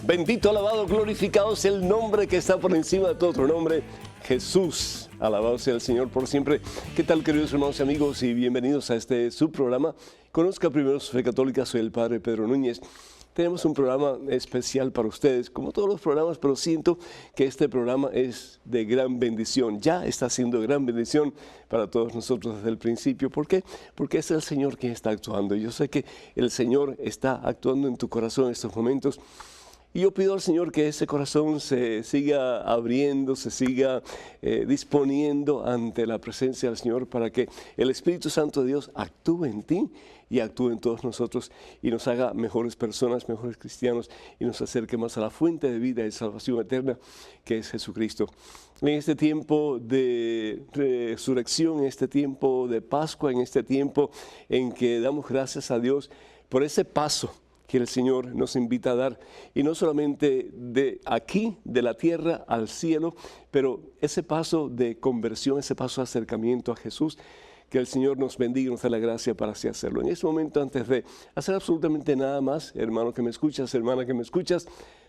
Bendito, alabado, glorificado sea el nombre que está por encima de todo otro nombre, Jesús. Alabado sea el Señor por siempre. ¿Qué tal, queridos hermanos y amigos? Y bienvenidos a este subprograma. Conozca primero su fe católica. Soy el Padre Pedro Núñez. Tenemos un programa especial para ustedes, como todos los programas, pero siento que este programa es de gran bendición. Ya está siendo de gran bendición para todos nosotros desde el principio. ¿Por qué? Porque es el Señor quien está actuando. Yo sé que el Señor está actuando en tu corazón en estos momentos. Y yo pido al Señor que ese corazón se siga abriendo, se siga disponiendo ante la presencia del Señor para que el Espíritu Santo de Dios actúe en ti y actúe en todos nosotros y nos haga mejores personas, mejores cristianos y nos acerque más a la fuente de vida y salvación eterna que es Jesucristo. En este tiempo de resurrección, en este tiempo de Pascua, en este tiempo en que damos gracias a Dios por ese paso que el Señor nos invita a dar, y no solamente de aquí, de la tierra al cielo, pero ese paso de conversión, ese paso de acercamiento a Jesús, que el Señor nos bendiga y nos dé la gracia para así hacerlo. En este momento, antes de hacer absolutamente nada más, hermano que me escuchas, hermana que me escuchas,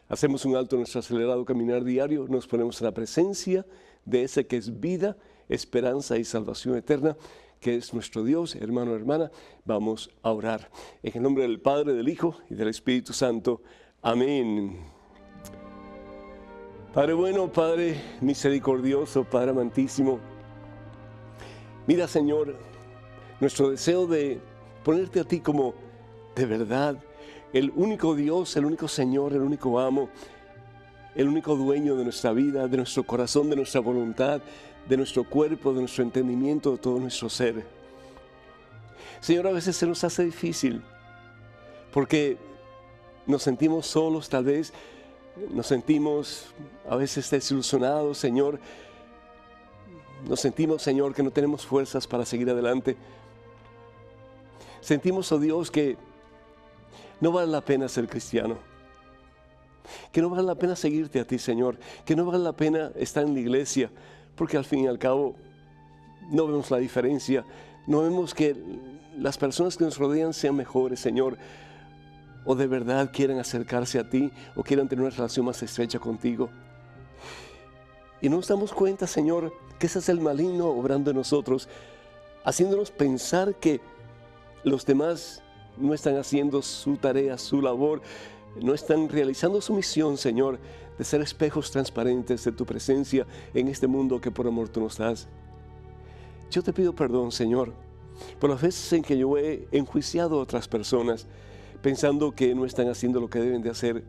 hacemos un alto en nuestro acelerado caminar diario, nos ponemos en la presencia de ese que es vida, esperanza y salvación eterna, que es nuestro Dios. Hermano, hermana, vamos a orar. En el nombre del Padre, del Hijo y del Espíritu Santo. Amén. Padre bueno, Padre misericordioso, Padre amantísimo, mira, Señor, nuestro deseo de ponerte a ti como de verdad el único Dios, el único Señor, el único amo, el único dueño de nuestra vida, de nuestro corazón, de nuestra voluntad, de nuestro cuerpo, de nuestro entendimiento, de todo nuestro ser. Señor, a veces se nos hace difícil porque nos sentimos solos, tal vez nos sentimos a veces desilusionados, Señor. Nos sentimos, Señor, que no tenemos fuerzas para seguir adelante. Sentimos, oh Dios, que no vale la pena ser cristiano, que no vale la pena seguirte a ti, Señor, que no vale la pena estar en la iglesia, porque al fin y al cabo no vemos la diferencia, no vemos que las personas que nos rodean sean mejores, Señor, o de verdad quieran acercarse a ti, o quieran tener una relación más estrecha contigo. Y no nos damos cuenta, Señor, que ese es el maligno obrando en nosotros, haciéndonos pensar que los demás no están haciendo su tarea, su labor, no están realizando su misión, Señor, de ser espejos transparentes de tu presencia en este mundo que por amor tú nos das. Yo te pido perdón, Señor, por las veces en que yo he enjuiciado a otras personas, pensando que no están haciendo lo que deben de hacer,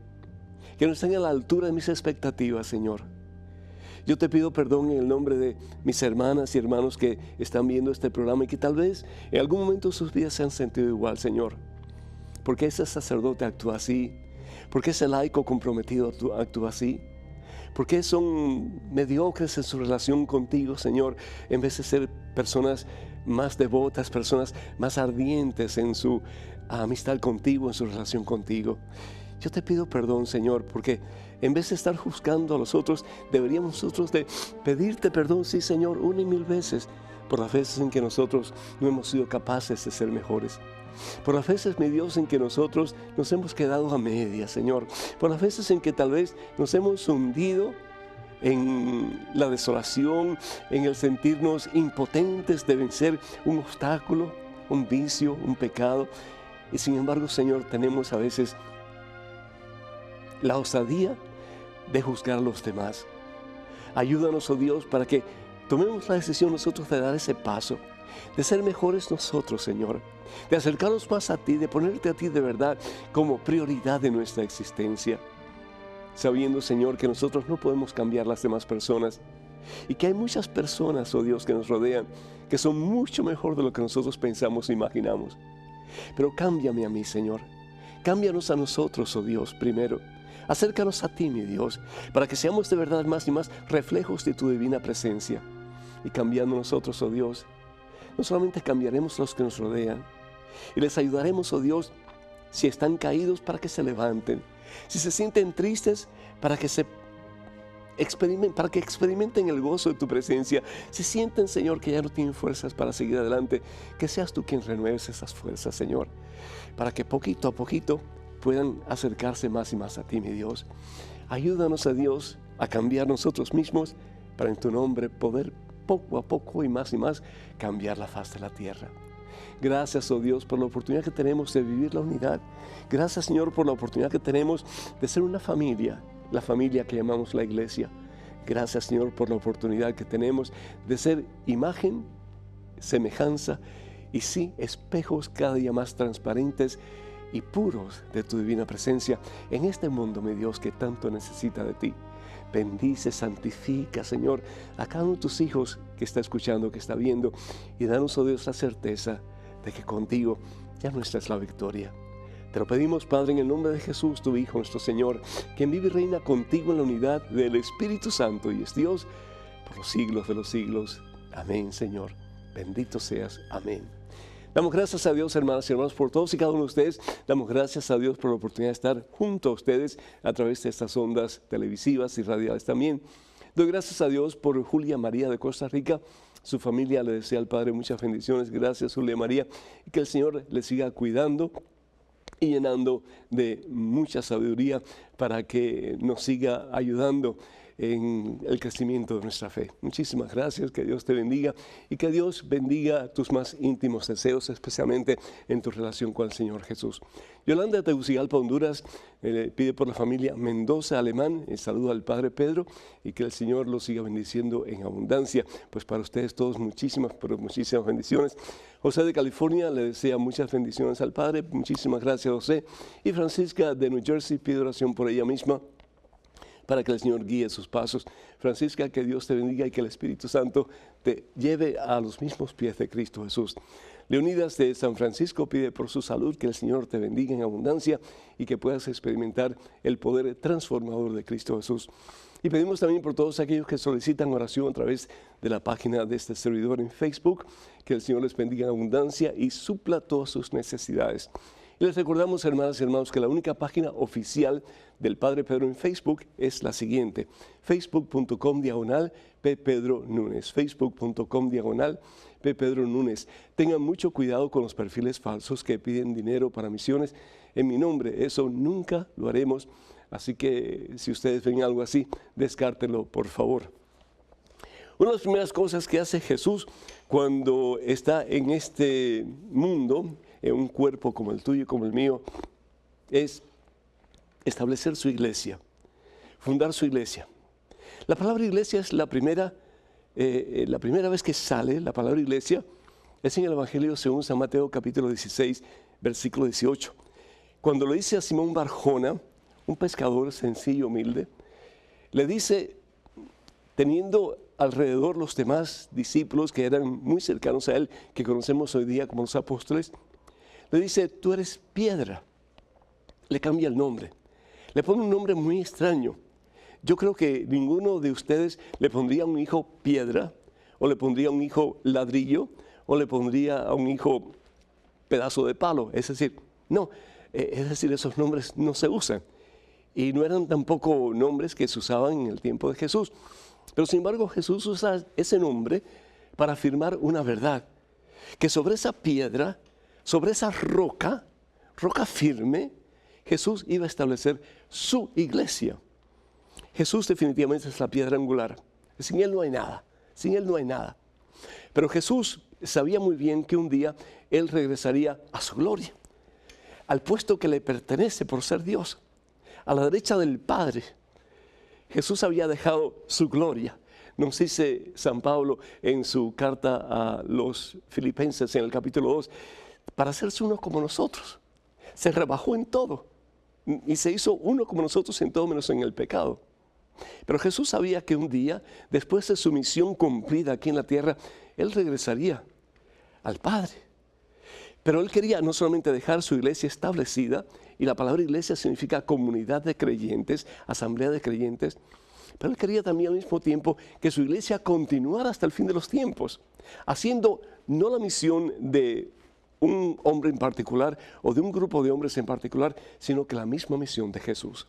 que no están a la altura de mis expectativas, Señor. Yo te pido perdón en el nombre de mis hermanas y hermanos que están viendo este programa y que tal vez en algún momento sus vidas se han sentido igual, Señor. Porque ese sacerdote actúa así, porque ese laico comprometido actúa así, porque son mediocres en su relación contigo, Señor, en vez de ser personas más devotas, personas más ardientes en su amistad contigo, en su relación contigo. Yo te pido perdón, Señor, porque en vez de estar juzgando a los otros, deberíamos nosotros de pedirte perdón, sí, Señor, 1 y 1000 veces, por las veces en que nosotros no hemos sido capaces de ser mejores. Por las veces, mi Dios, en que nosotros nos hemos quedado a medias, Señor. Por las veces en que tal vez nos hemos hundido en la desolación, en el sentirnos impotentes de vencer un obstáculo, un vicio, un pecado. Y sin embargo, Señor, tenemos a veces la osadía de juzgar a los demás. Ayúdanos, oh Dios, para que tomemos la decisión nosotros de dar ese paso, de ser mejores nosotros, Señor, de acercarnos más a ti, de ponerte a ti de verdad como prioridad de nuestra existencia, sabiendo, Señor, que nosotros no podemos cambiar las demás personas y que hay muchas personas, oh Dios, que nos rodean, que son mucho mejor de lo que nosotros pensamos e imaginamos. Pero cámbiame a mí, Señor, cámbianos a nosotros, oh Dios, primero. Acércanos a ti, mi Dios, para que seamos de verdad más y más reflejos de tu divina presencia. Y cambiando nosotros, oh Dios, no solamente cambiaremos los que nos rodean, Y les ayudaremos, oh Dios, si están caídos, para que se levanten. Si se sienten tristes, para que experimenten el gozo de tu presencia. Si sienten, Señor, que ya no tienen fuerzas para seguir adelante, que seas tú quien renueves esas fuerzas, Señor, para que poquito a poquito puedan acercarse más y más a ti, mi Dios. Ayúdanos, a Dios, a cambiar nosotros mismos, para en tu nombre poder poco a poco y más cambiar la faz de la tierra. Gracias, oh Dios, por la oportunidad que tenemos de vivir la unidad. Gracias, Señor, por la oportunidad que tenemos de ser una familia, la familia que llamamos la iglesia. Gracias, Señor, por la oportunidad que tenemos de ser imagen, semejanza y sí, espejos cada día más transparentes y puros de tu divina presencia en este mundo, mi Dios, que tanto necesita de ti. Bendice, santifica, Señor, a cada uno de tus hijos que está escuchando, que está viendo, y danos, oh Dios, la certeza de que contigo ya nuestra es la victoria. Te lo pedimos, Padre, en el nombre de Jesús, tu Hijo, nuestro Señor, quien vive y reina contigo en la unidad del Espíritu Santo y es Dios por los siglos de los siglos. Amén, Señor. Bendito seas. Amén. Damos gracias a Dios, hermanas y hermanos, por todos y cada uno de ustedes. Damos gracias a Dios por la oportunidad de estar junto a ustedes a través de estas ondas televisivas y radiales también. Doy gracias a Dios por Julia María de Costa Rica. Su familia le desea al Padre muchas bendiciones. Gracias, Julia María, y que el Señor le siga cuidando y llenando de mucha sabiduría para que nos siga ayudando en el crecimiento de nuestra fe. Muchísimas gracias, que Dios te bendiga y que Dios bendiga tus más íntimos deseos, especialmente en tu relación con el Señor Jesús. Yolanda de Tegucigalpa, Honduras, pide por la familia Mendoza Alemán, el saludo al Padre Pedro y que el Señor los siga bendiciendo en abundancia. Pues para ustedes todos muchísimas bendiciones. José de California le desea muchas bendiciones al Padre. Muchísimas gracias, José. Y Francisca de New Jersey pide oración por ella misma, para que el Señor guíe sus pasos. Francisca, que Dios te bendiga y que el Espíritu Santo te lleve a los mismos pies de Cristo Jesús. Leonidas de San Francisco pide por su salud, que el Señor te bendiga en abundancia y que puedas experimentar el poder transformador de Cristo Jesús. Y pedimos también por todos aquellos que solicitan oración a través de la página de este servidor en Facebook, que el Señor les bendiga en abundancia y supla todas sus necesidades. Y les recordamos, hermanas y hermanos, que la única página oficial del Padre Pedro en Facebook es la siguiente: facebook.com/ppedronunes, facebook.com/ppedronunes. Tengan mucho cuidado con los perfiles falsos que piden dinero para misiones en mi nombre. Eso nunca lo haremos, así que si ustedes ven algo así, descártenlo, por favor. Una de las primeras cosas que hace Jesús cuando está en este mundo, en un cuerpo como el tuyo y como el mío, es establecer su iglesia, fundar su iglesia. La palabra iglesia es la primera vez que sale, la palabra iglesia es en el Evangelio según San Mateo capítulo 16, versículo 18. Cuando le dice a Simón Barjona, un pescador sencillo, humilde, le dice, teniendo alrededor los demás discípulos que eran muy cercanos a él, que conocemos hoy día como los apóstoles, le dice, tú eres piedra. Le cambia el nombre. Le pone un nombre muy extraño. Yo creo que ninguno de ustedes le pondría a un hijo piedra, o le pondría a un hijo ladrillo, o le pondría a un hijo pedazo de palo. Es decir, no, esos nombres no se usan. Y no eran tampoco nombres que se usaban en el tiempo de Jesús. Pero sin embargo, Jesús usa ese nombre para afirmar una verdad. Que sobre esa piedra, sobre esa roca firme, Jesús iba a establecer su iglesia. Jesús definitivamente es la piedra angular. Sin Él no hay nada. Sin Él no hay nada. Pero Jesús sabía muy bien que un día Él regresaría a su gloria, al puesto que le pertenece por ser Dios, a la derecha del Padre. Jesús había dejado su gloria. Nos dice San Pablo en su carta a los Filipenses en el capítulo 2, para hacerse uno como nosotros. Se rebajó en todo y se hizo uno como nosotros en todo menos en el pecado. Pero Jesús sabía que un día, después de su misión cumplida aquí en la tierra, Él regresaría al Padre. Pero Él quería no solamente dejar su iglesia establecida, y la palabra iglesia significa comunidad de creyentes, asamblea de creyentes, pero Él quería también al mismo tiempo que su iglesia continuara hasta el fin de los tiempos, haciendo no la misión de un hombre en particular o de un grupo de hombres en particular, sino que la misma misión de Jesús,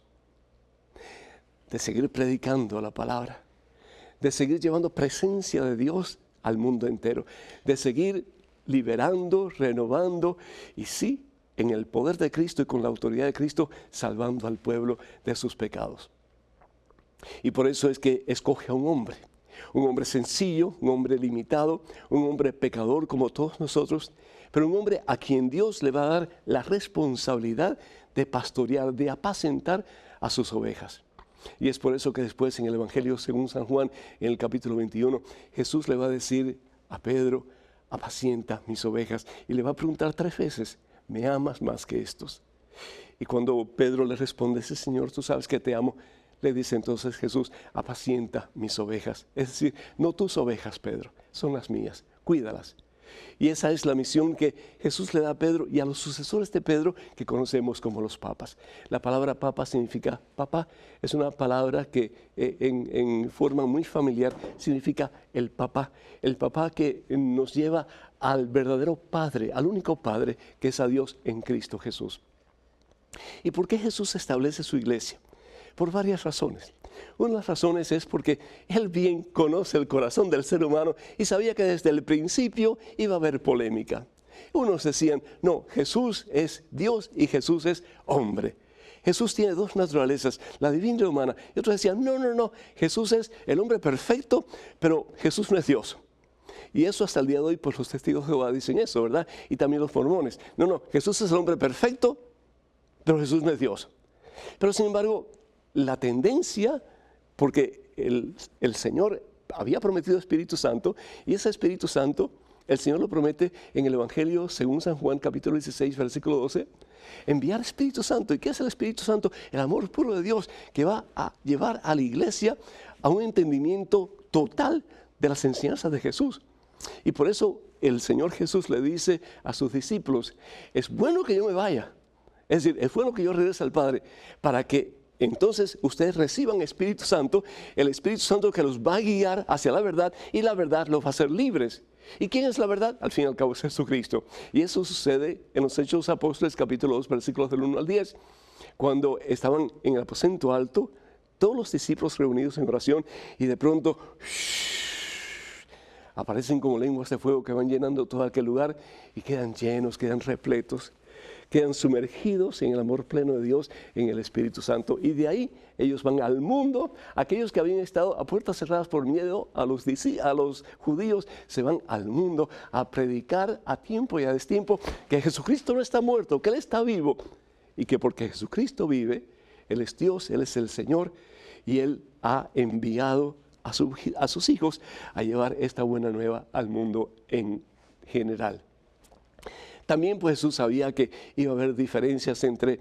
de seguir predicando la palabra, de seguir llevando presencia de Dios al mundo entero, de seguir liberando, renovando y sí, en el poder de Cristo y con la autoridad de Cristo, salvando al pueblo de sus pecados. Y por eso es que escoge a un hombre sencillo, un hombre limitado, un hombre pecador como todos nosotros, pero un hombre a quien Dios le va a dar la responsabilidad de pastorear, de apacentar a sus ovejas. Y es por eso que después en el Evangelio según San Juan, en el capítulo 21, Jesús le va a decir a Pedro, apacienta mis ovejas, y le va a preguntar 3 veces, ¿me amas más que estos? Y cuando Pedro le responde, sí, Señor, tú sabes que te amo, le dice entonces Jesús, apacienta mis ovejas. Es decir, no tus ovejas, Pedro, son las mías, cuídalas. Y esa es la misión que Jesús le da a Pedro y a los sucesores de Pedro que conocemos como los papas. La palabra papa significa, papá es una palabra que en forma muy familiar significa el papá que nos lleva al verdadero Padre, al único Padre que es a Dios en Cristo Jesús. ¿Y por qué Jesús establece su iglesia? Por varias razones. Una de las razones es porque Él bien conoce el corazón del ser humano y sabía que desde el principio iba a haber polémica. Unos decían, no, Jesús es Dios y Jesús es hombre. Jesús tiene 2 naturalezas, la divina y la humana. Y otros decían, no, Jesús es el hombre perfecto, pero Jesús no es Dios. Y eso hasta el día de hoy, pues los testigos de Jehová dicen eso, ¿verdad? Y también los mormones. No, Jesús es el hombre perfecto, pero Jesús no es Dios. Pero sin embargo, la tendencia, porque el Señor había prometido Espíritu Santo, y ese Espíritu Santo, el Señor lo promete en el Evangelio según San Juan, capítulo 16, versículo 12, enviar Espíritu Santo. ¿Y qué es el Espíritu Santo? El amor puro de Dios, que va a llevar a la iglesia a un entendimiento total de las enseñanzas de Jesús. Y por eso el Señor Jesús le dice a sus discípulos, es bueno que yo me vaya, es decir, es bueno que yo regrese al Padre, para que entonces ustedes reciban Espíritu Santo, el Espíritu Santo que los va a guiar hacia la verdad y la verdad los va a hacer libres. ¿Y quién es la verdad? Al fin y al cabo es Jesucristo. Y eso sucede en los Hechos de los Apóstoles, capítulo 2, versículos del 1 al 10, cuando estaban en el aposento alto, todos los discípulos reunidos en oración y de pronto aparecen como lenguas de fuego que van llenando todo aquel lugar y quedan llenos, quedan repletos. Quedan sumergidos en el amor pleno de Dios, en el Espíritu Santo. Y de ahí ellos van al mundo. Aquellos que habían estado a puertas cerradas por miedo a los judíos, se van al mundo a predicar a tiempo y a destiempo que Jesucristo no está muerto, que Él está vivo. Y que porque Jesucristo vive, Él es Dios, Él es el Señor. Y Él ha enviado a sus hijos a llevar esta buena nueva al mundo en general. También pues Jesús sabía que iba a haber diferencias entre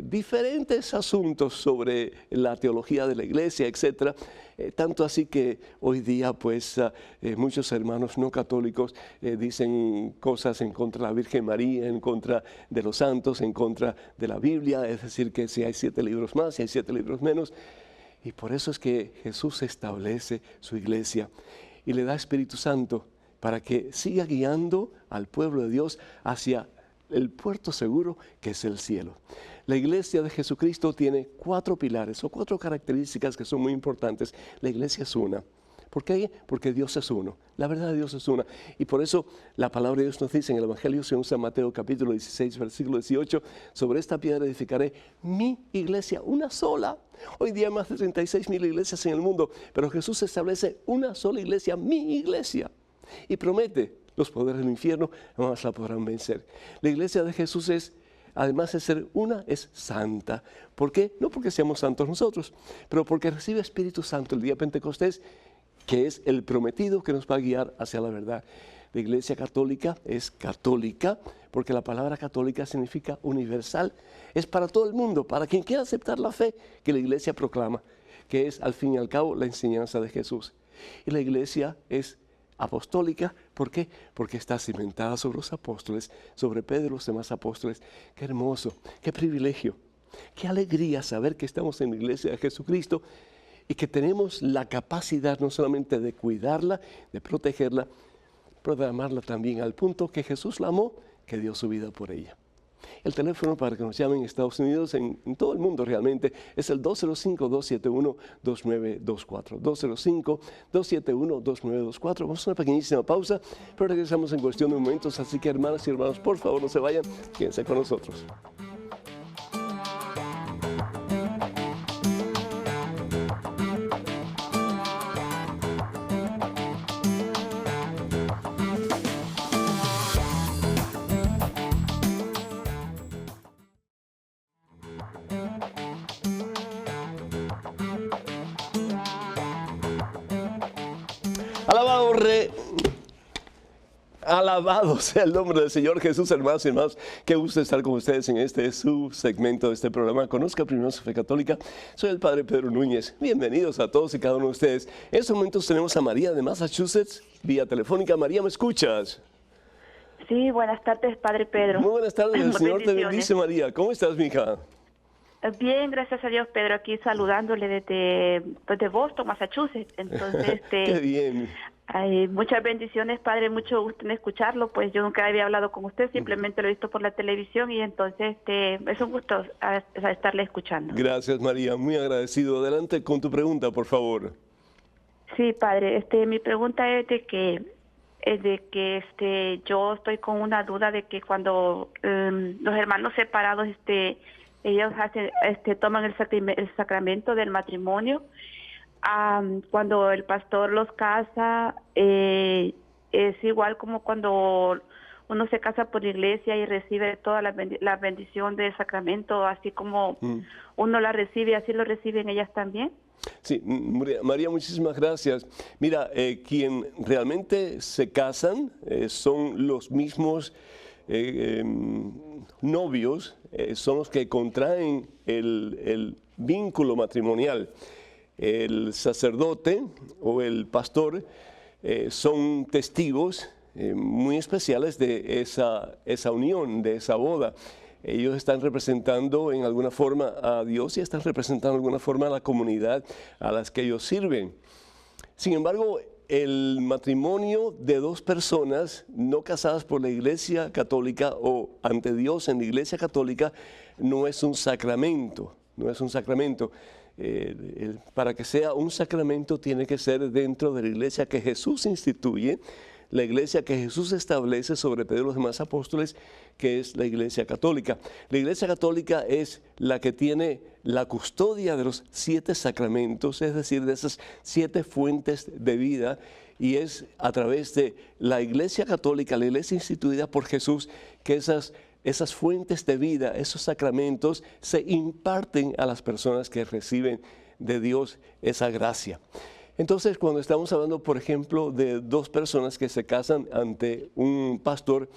diferentes asuntos sobre la teología de la iglesia, etc. Tanto así que hoy día pues muchos hermanos no católicos dicen cosas en contra de la Virgen María, en contra de los santos, en contra de la Biblia, es decir que si hay 7 libros más, si hay 7 libros menos. Y por eso es que Jesús establece su iglesia y le da Espíritu Santo para que siga guiando al pueblo de Dios hacia el puerto seguro que es el cielo. La iglesia de Jesucristo tiene 4 pilares o 4 características que son muy importantes. La iglesia es una. ¿Por qué? Porque Dios es uno. La verdad de Dios es una. Y por eso la palabra de Dios nos dice en el Evangelio según San Mateo capítulo 16, versículo 18, sobre esta piedra edificaré mi iglesia, una sola. Hoy día hay más de 36,000 iglesias en el mundo, pero Jesús establece una sola iglesia, mi iglesia. Y promete, los poderes del infierno jamás la podrán vencer. La iglesia de Jesús es, además de ser una, es santa. ¿Por qué? No porque seamos santos nosotros, pero porque recibe Espíritu Santo el día de Pentecostés, que es el prometido que nos va a guiar hacia la verdad. La iglesia católica es católica, porque la palabra católica significa universal. Es para todo el mundo, para quien quiera aceptar la fe que la iglesia proclama, que es al fin y al cabo la enseñanza de Jesús. Y la iglesia es apostólica, ¿por qué? Porque está cimentada sobre los apóstoles, sobre Pedro y los demás apóstoles. Qué hermoso, qué privilegio, qué alegría saber que estamos en la iglesia de Jesucristo y que tenemos la capacidad no solamente de cuidarla, de protegerla, pero de amarla también al punto que Jesús la amó que dio su vida por ella. El teléfono para que nos llamen en Estados Unidos, en todo el mundo realmente, es el 205-271-2924. 205-271-2924. Vamos a una pequeñísima pausa, pero regresamos en cuestión de momentos. Así que, hermanas y hermanos, por favor, no se vayan, quédense con nosotros. Alabado sea el nombre del Señor Jesús, hermanos y hermanos. Qué gusto estar con ustedes en este su segmento de este programa. Conozca primero su fe católica. Soy el Padre Pedro Núñez. Bienvenidos a todos y cada uno de ustedes. En estos momentos tenemos a María de Massachusetts, vía telefónica. María, ¿me escuchas? Sí, buenas tardes, Padre Pedro. Muy buenas tardes, el Señor te bendice, María. ¿Cómo estás, mija? Bien, gracias a Dios, Pedro, aquí saludándole desde Boston, Massachusetts. Entonces, qué bien. Hay muchas bendiciones, Padre, mucho gusto en escucharlo, pues yo nunca había hablado con usted, simplemente lo he visto por la televisión y entonces es un gusto estarle escuchando. Gracias, María, muy agradecido. Adelante con tu pregunta, por favor. Sí, Padre, mi pregunta es de que yo estoy con una duda de que cuando los hermanos separados ellos toman el sacramento del matrimonio, cuando el pastor los casa, es igual como cuando uno se casa por la iglesia y recibe toda la bendición del sacramento, así como uno la recibe, así lo reciben ellas también. Sí, María, muchísimas gracias. Mira, quien realmente se casan son los mismos novios, son los que contraen el vínculo matrimonial. El sacerdote o el pastor son testigos muy especiales de esa unión, de esa boda. Ellos están representando en alguna forma a Dios y están representando de alguna forma a la comunidad a las que ellos sirven. Sin embargo, el matrimonio de dos personas no casadas por la Iglesia Católica o ante Dios en la Iglesia Católica no es un sacramento, no es un sacramento. Para que sea un sacramento tiene que ser dentro de la iglesia que Jesús instituye, la iglesia que Jesús establece sobre Pedro y los demás apóstoles, que es la iglesia católica. La iglesia católica es la que tiene la custodia de los 7 sacramentos, es decir, de esas 7 fuentes de vida, y es a través de la iglesia católica, la iglesia instituida por Jesús, que esas fuentes de vida, esos sacramentos se imparten a las personas que reciben de Dios esa gracia. Entonces, cuando estamos hablando, por ejemplo, de dos personas que se casan ante un pastor,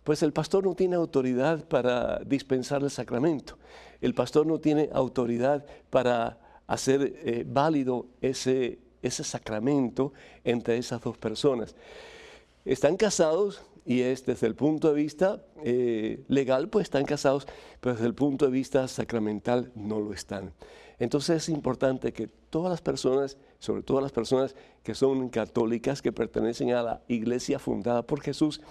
pues el pastor no tiene autoridad para dispensar el sacramento. El pastor no tiene autoridad para hacer válido ese sacramento entre esas dos personas. Están casados. Y es desde el punto de vista legal, pues están casados, pero desde el punto de vista sacramental no lo están. Entonces es importante que todas las personas, sobre todo las personas que son católicas, que pertenecen a la iglesia fundada por Jesús,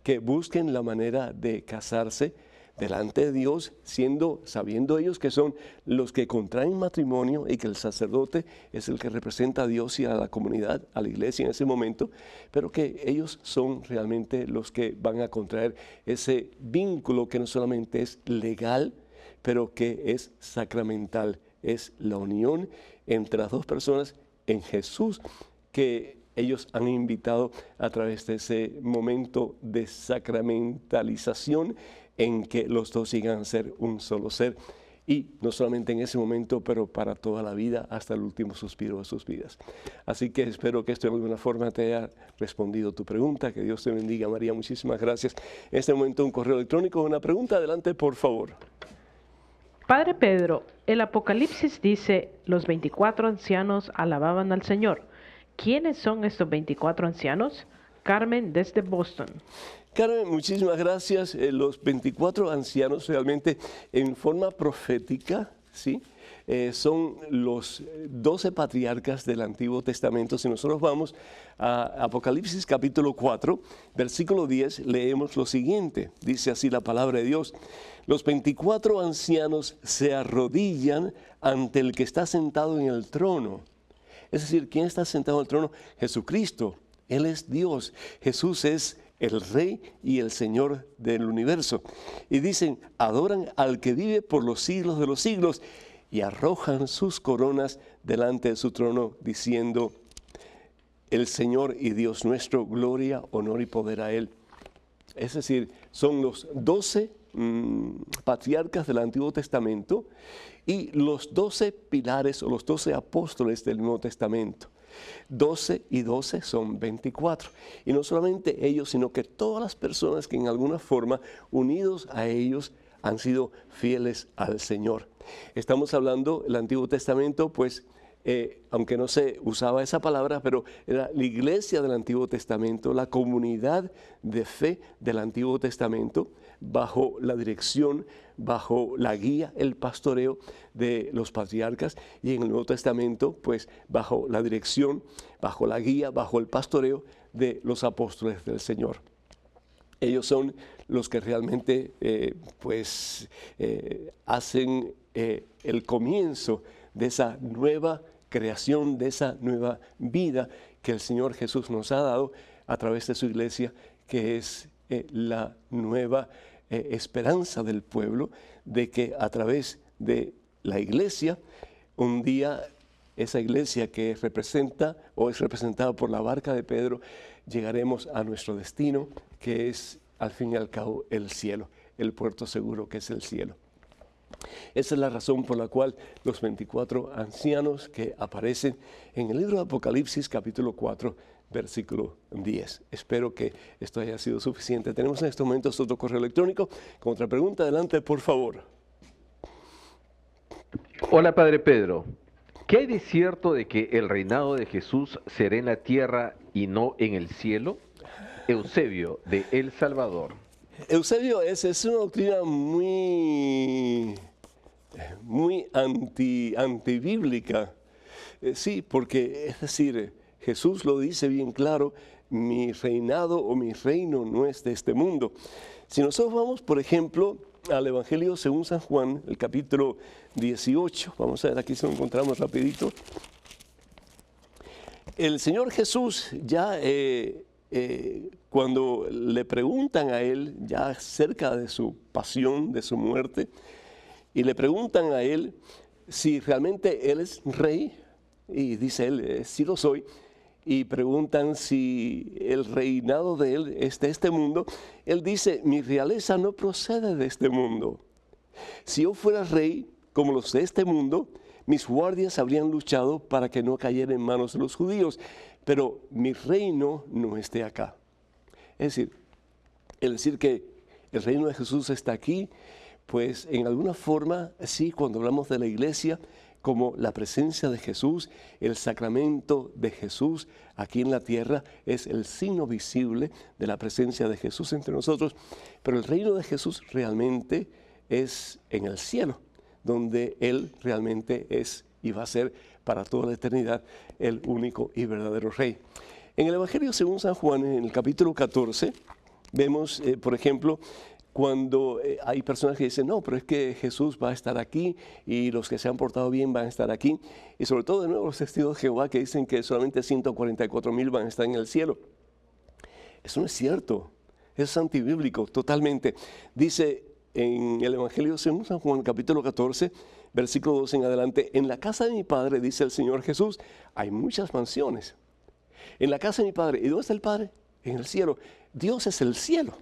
que busquen la manera de casarse delante de Dios, sabiendo ellos que son los que contraen matrimonio y que el sacerdote es el que representa a Dios y a la comunidad, a la iglesia en ese momento, pero que ellos son realmente los que van a contraer ese vínculo que no solamente es legal, pero que es sacramental, es la unión entre las dos personas en Jesús que ellos han invitado a través de ese momento de sacramentalización en que los dos llegan a ser un solo ser, y no solamente en ese momento, pero para toda la vida, hasta el último suspiro de sus vidas. Así que espero que esto de alguna forma te haya respondido tu pregunta. Que Dios te bendiga, María. Muchísimas gracias. En este momento un correo electrónico, una pregunta. Adelante, por favor. Padre Pedro, el Apocalipsis dice, los 24 ancianos alababan al Señor. ¿Quiénes son estos 24 ancianos? Carmen, desde Boston. Carmen, muchísimas gracias. Los 24 ancianos realmente en forma profética, ¿sí? son los 12 patriarcas del Antiguo Testamento. Si nosotros vamos a Apocalipsis capítulo 4, versículo 10, leemos lo siguiente. Dice así la palabra de Dios: los 24 ancianos se arrodillan ante el que está sentado en el trono. Es decir, ¿quién está sentado en el trono? Jesucristo. Él es Dios. Jesús es el Rey y el Señor del universo. Y dicen, adoran al que vive por los siglos de los siglos y arrojan sus coronas delante de su trono, diciendo, el Señor y Dios nuestro, gloria, honor y poder a Él. Es decir, son los 12 patriarcas del Antiguo Testamento y los 12 pilares o los 12 apóstoles del Nuevo Testamento. 12 y 12 son 24. Y no solamente ellos, sino que todas las personas que en alguna forma, unidos a ellos, han sido fieles al Señor. Estamos hablando del Antiguo Testamento, pues, aunque no se usaba esa palabra, pero era la iglesia del Antiguo Testamento, la comunidad de fe del Antiguo Testamento, bajo la dirección, bajo la guía, el pastoreo de los patriarcas, y en el Nuevo Testamento, pues bajo la dirección, bajo la guía, bajo el pastoreo de los apóstoles del Señor. Ellos son los que realmente hacen el comienzo de esa nueva creación, de esa nueva vida que el Señor Jesús nos ha dado a través de su iglesia, que es la nueva esperanza del pueblo, de que a través de la iglesia, un día esa iglesia que representa o es representada por la barca de Pedro, llegaremos a nuestro destino, que es al fin y al cabo el cielo, el puerto seguro que es el cielo. Esa es la razón por la cual los 24 ancianos que aparecen en el libro de Apocalipsis capítulo 4, versículo 10. Espero que esto haya sido suficiente. Tenemos en estos momentos otro correo electrónico con otra pregunta. Adelante, por favor. Hola, Padre Pedro. ¿Qué hay de cierto de que el reinado de Jesús será en la tierra y no en el cielo? Eusebio, de El Salvador. Eusebio, es una doctrina muy antibíblica. Sí, porque es decir, Jesús lo dice bien claro, mi reinado o mi reino no es de este mundo. Si nosotros vamos, por ejemplo, al Evangelio según San Juan, el capítulo 18, vamos a ver aquí si lo encontramos rapidito. El Señor Jesús ya cuando le preguntan a Él, ya cerca de su pasión, de su muerte, y le preguntan a Él si realmente Él es rey, y dice Él, sí lo soy, y preguntan si el reinado de Él es de este mundo, Él dice, mi realeza no procede de este mundo. Si yo fuera rey como los de este mundo, mis guardias habrían luchado para que no cayera en manos de los judíos, pero mi reino no esté acá. Es decir, el decir que el reino de Jesús está aquí, pues en alguna forma, sí, cuando hablamos de la iglesia, como la presencia de Jesús, el sacramento de Jesús aquí en la tierra es el signo visible de la presencia de Jesús entre nosotros, pero el reino de Jesús realmente es en el cielo, donde Él realmente es y va a ser para toda la eternidad el único y verdadero Rey. En el Evangelio según San Juan, en el capítulo 14, vemos, por ejemplo, cuando hay personas que dicen, no, pero es que Jesús va a estar aquí y los que se han portado bien van a estar aquí. Y sobre todo, de nuevo, los testigos de Jehová que dicen que solamente 144,000 van a estar en el cielo. Eso no es cierto, es antibíblico totalmente. Dice en el Evangelio según San Juan, capítulo 14, versículo 2 en adelante, en la casa de mi Padre, dice el Señor Jesús, hay muchas mansiones. En la casa de mi Padre, ¿y dónde está el Padre? En el cielo. Dios es el cielo.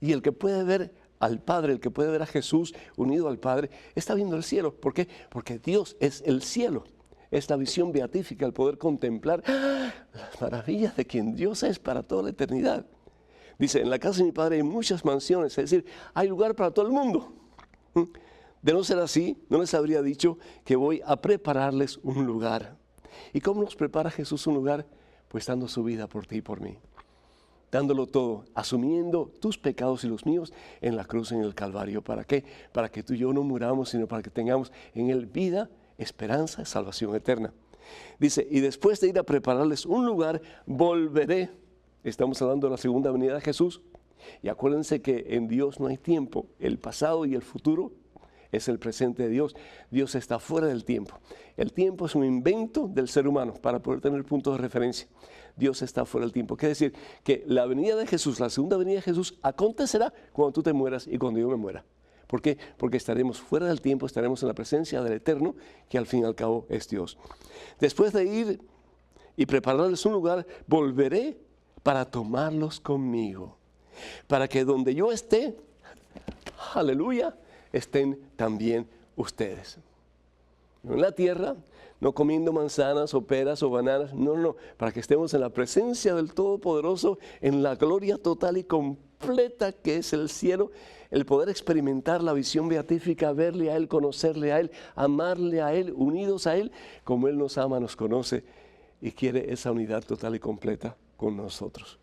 Y el que puede ver al Padre, el que puede ver a Jesús unido al Padre, está viendo el cielo. ¿Por qué? Porque Dios es el cielo. Es la visión beatífica, el poder contemplar las maravillas de quien Dios es para toda la eternidad. Dice, en la casa de mi Padre hay muchas mansiones, es decir, hay lugar para todo el mundo. De no ser así, no les habría dicho que voy a prepararles un lugar. ¿Y cómo nos prepara Jesús un lugar? Pues dando su vida por ti y por mí. Dándolo todo, asumiendo tus pecados y los míos en la cruz, en el Calvario. ¿Para qué? Para que tú y yo no muramos, sino para que tengamos en Él vida esperanza, salvación eterna. Dice, y después de ir a prepararles un lugar, volveré. Estamos hablando de la segunda venida de Jesús. Y acuérdense que en Dios no hay tiempo. El pasado y el futuro es el presente de Dios. Dios está fuera del tiempo. El tiempo es un invento del ser humano para poder tener puntos de referencia. Dios está fuera del tiempo. Quiere decir que la venida de Jesús, la segunda venida de Jesús, acontecerá cuando tú te mueras y cuando yo me muera. ¿Por qué? Porque estaremos fuera del tiempo, estaremos en la presencia del Eterno, que al fin y al cabo es Dios. Después de ir y prepararles un lugar, volveré para tomarlos conmigo, para que donde yo esté, aleluya, estén también ustedes. No en la tierra, no comiendo manzanas o peras o bananas, no, para que estemos en la presencia del Todopoderoso, en la gloria total y completa que es el cielo, el poder experimentar la visión beatífica, verle a Él, conocerle a Él, amarle a Él, unidos a Él, como Él nos ama, nos conoce y quiere esa unidad total y completa con nosotros.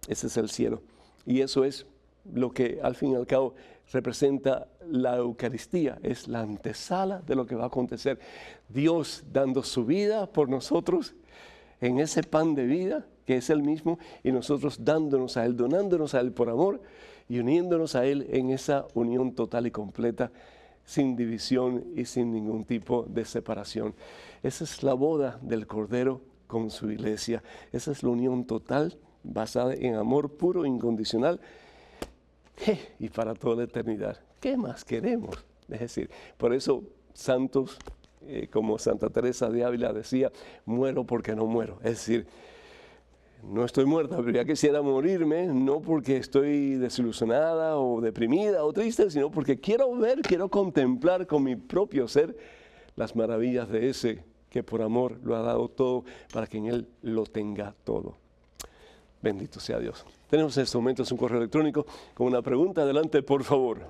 Ese es el cielo. Y eso es lo que al fin y al cabo representa la Eucaristía, es la antesala de lo que va a acontecer. Dios dando su vida por nosotros en ese pan de vida que es Él mismo, y nosotros dándonos a Él, donándonos a Él por amor y uniéndonos a Él en esa unión total y completa, sin división y sin ningún tipo de separación. Esa es la boda del Cordero con su iglesia. Esa es la unión total basada en amor puro, incondicional, y para toda la eternidad. ¿Qué más queremos? Es decir, por eso santos como Santa Teresa de Ávila decía, muero porque no muero. Es decir, no estoy muerta, pero ya quisiera morirme, no porque estoy desilusionada o deprimida o triste, sino porque quiero ver, quiero contemplar con mi propio ser las maravillas de ese que por amor lo ha dado todo para que en Él lo tenga todo. Bendito sea Dios. Tenemos en estos momentos un correo electrónico con una pregunta. Adelante, por favor.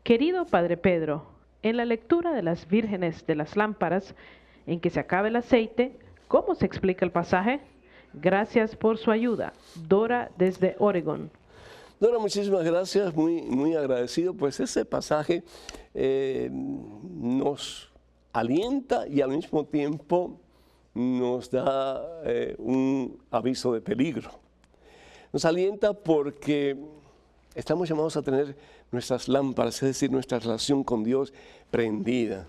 Querido Padre Pedro, en la lectura de las vírgenes de las lámparas, en que se acaba el aceite, ¿cómo se explica el pasaje? Gracias por su ayuda. Dora desde Oregón. Dora, muchísimas gracias, muy agradecido. Pues ese pasaje nos alienta y al mismo tiempo nos da un aviso de peligro. Nos alienta porque estamos llamados a tener nuestras lámparas, es decir, nuestra relación con Dios prendida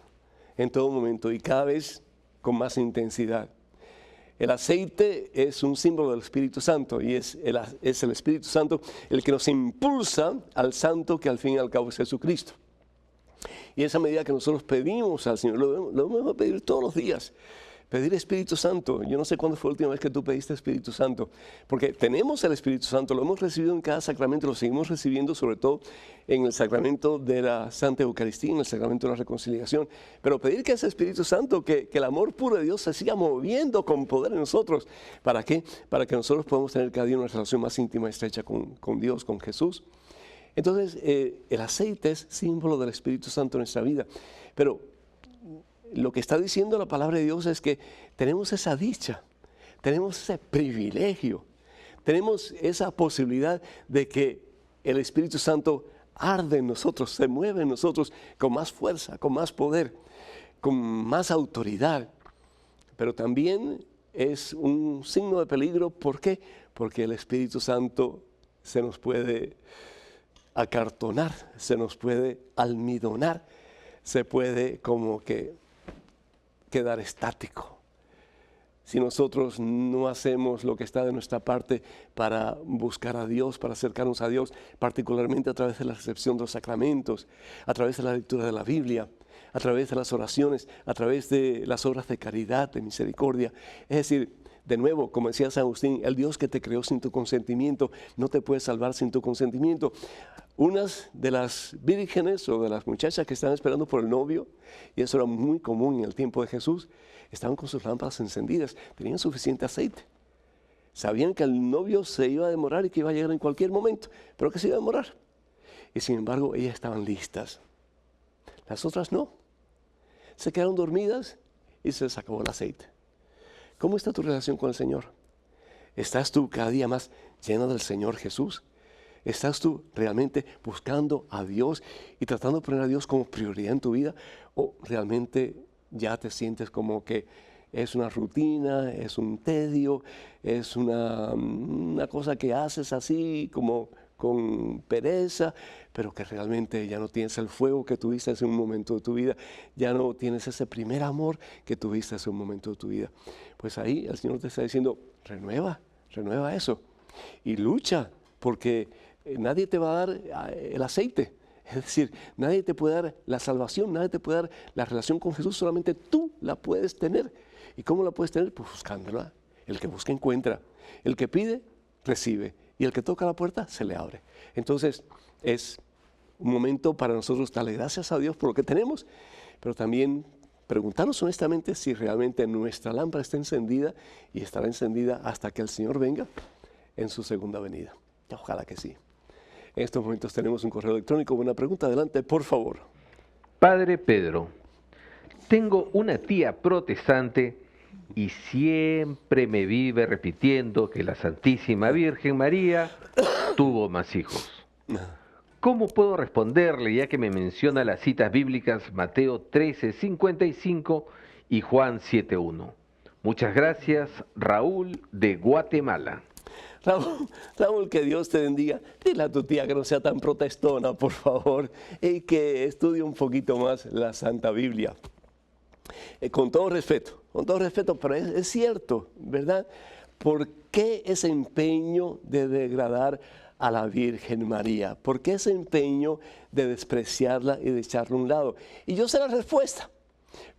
en todo momento y cada vez con más intensidad. El aceite es un símbolo del Espíritu Santo y es el Espíritu Santo el que nos impulsa al Santo que al fin y al cabo es Jesucristo. Y esa medida que nosotros pedimos al Señor, lo debemos pedir todos los días. Pedir Espíritu Santo. Yo no sé cuándo fue la última vez que tú pediste Espíritu Santo, porque tenemos el Espíritu Santo, lo hemos recibido en cada sacramento, lo seguimos recibiendo sobre todo en el sacramento de la Santa Eucaristía, en el sacramento de la reconciliación, pero pedir que ese Espíritu Santo, que el amor puro de Dios se siga moviendo con poder en nosotros. ¿Para qué? Para que nosotros podamos tener cada día una relación más íntima y estrecha con Dios, con Jesús. Entonces, el aceite es símbolo del Espíritu Santo en nuestra vida, pero lo que está diciendo la palabra de Dios es que tenemos esa dicha, tenemos ese privilegio, tenemos esa posibilidad de que el Espíritu Santo arde en nosotros, se mueve en nosotros con más fuerza, con más poder, con más autoridad. Pero también es un signo de peligro. ¿Por qué? Porque el Espíritu Santo se nos puede acartonar, se nos puede almidonar, se puede como que quedar estático. Si nosotros no hacemos lo que está de nuestra parte para buscar a Dios, para acercarnos a Dios, particularmente a través de la recepción de los sacramentos, a través de la lectura de la Biblia, a través de las oraciones, a través de las obras de caridad, de misericordia. Es decir, de nuevo, como decía San Agustín, el Dios que te creó sin tu consentimiento no te puede salvar sin tu consentimiento. Unas de las vírgenes o de las muchachas que estaban esperando por el novio, y eso era muy común en el tiempo de Jesús, estaban con sus lámparas encendidas, tenían suficiente aceite. Sabían que el novio se iba a demorar y que iba a llegar en cualquier momento, pero que se iba a demorar. Y sin embargo, ellas estaban listas. Las otras no. Se quedaron dormidas y se les acabó el aceite. ¿Cómo está tu relación con el Señor? ¿Estás tú cada día más lleno del Señor Jesús? ¿Estás tú realmente buscando a Dios y tratando de poner a Dios como prioridad en tu vida? ¿O realmente ya te sientes como que es una rutina, es un tedio, es una cosa que haces así como con pereza, pero que realmente ya no tienes el fuego que tuviste en un momento de tu vida, ya no tienes ese primer amor que tuviste en un momento de tu vida? Pues ahí el Señor te está diciendo, renueva eso y lucha, porque nadie te va a dar el aceite. Es decir, nadie te puede dar la salvación, nadie te puede dar la relación con Jesús, solamente tú la puedes tener. ¿Y cómo la puedes tener? Pues buscándola. El que busca encuentra, el que pide recibe y el que toca la puerta se le abre. Entonces es un momento para nosotros darle gracias a Dios por lo que tenemos, pero también preguntarnos honestamente si realmente nuestra lámpara está encendida y estará encendida hasta que el Señor venga en su segunda venida. Ojalá que sí. En estos momentos tenemos un correo electrónico. Buena pregunta, adelante, por favor. Padre Pedro, tengo una tía protestante y siempre me vive repitiendo que la Santísima Virgen María tuvo más hijos. ¿Cómo puedo responderle ya que me menciona las citas bíblicas Mateo 13:55 y Juan 7:1? Muchas gracias, Raúl de Guatemala. Raúl, que Dios te bendiga. Dile a tu tía que no sea tan protestona, por favor, y que estudie un poquito más la Santa Biblia. Con todo respeto, pero es cierto, ¿verdad? ¿Por qué ese empeño de degradar a la Virgen María? ¿Por qué ese empeño de despreciarla y de echarla a un lado? Y yo sé la respuesta.